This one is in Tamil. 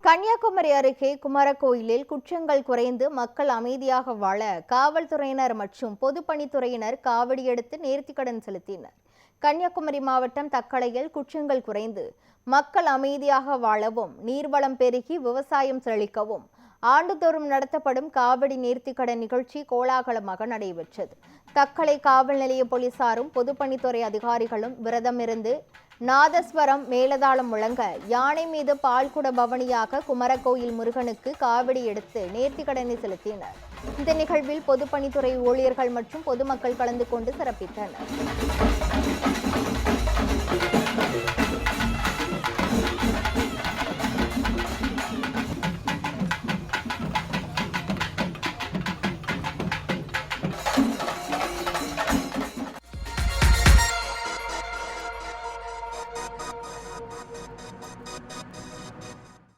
கன்னியாகுமரி அருகே குமரகோயிலில் குற்றங்கள் குறைந்து மக்கள் அமைதியாக வாழ காவல்துறையினர் மற்றும் பொதுப்பணித்துறையினர் காவடி எடுத்து நேர்த்திக்கடன் செலுத்தினர். கன்னியாகுமரி மாவட்டம் தக்கலையில் குற்றங்கள் குறைந்து மக்கள் அமைதியாக வாழவும், நீர்வளம் பெருகி விவசாயம் செழிக்கவும் ஆண்டுதோறும் நடத்தப்படும் காவடி நேர்த்திக்கடன் நிகழ்ச்சி கோலாகலமாக நடைபெற்றது. தக்கலை காவல் நிலைய போலீசாரும் பொதுப்பணித்துறை அதிகாரிகளும் விரதமிருந்து நாதஸ்வரம் மேலதாளம் முழங்க யானை மீது பால்குட பவனியாக குமரகோயில் முருகனுக்கு காவடி எடுத்து நேர்த்திக்கடனை செலுத்தினர். இந்த நிகழ்வில் பொதுப்பணித்துறை ஊழியர்கள் மற்றும் பொதுமக்கள் கலந்து கொண்டு சிறப்பித்தனர்.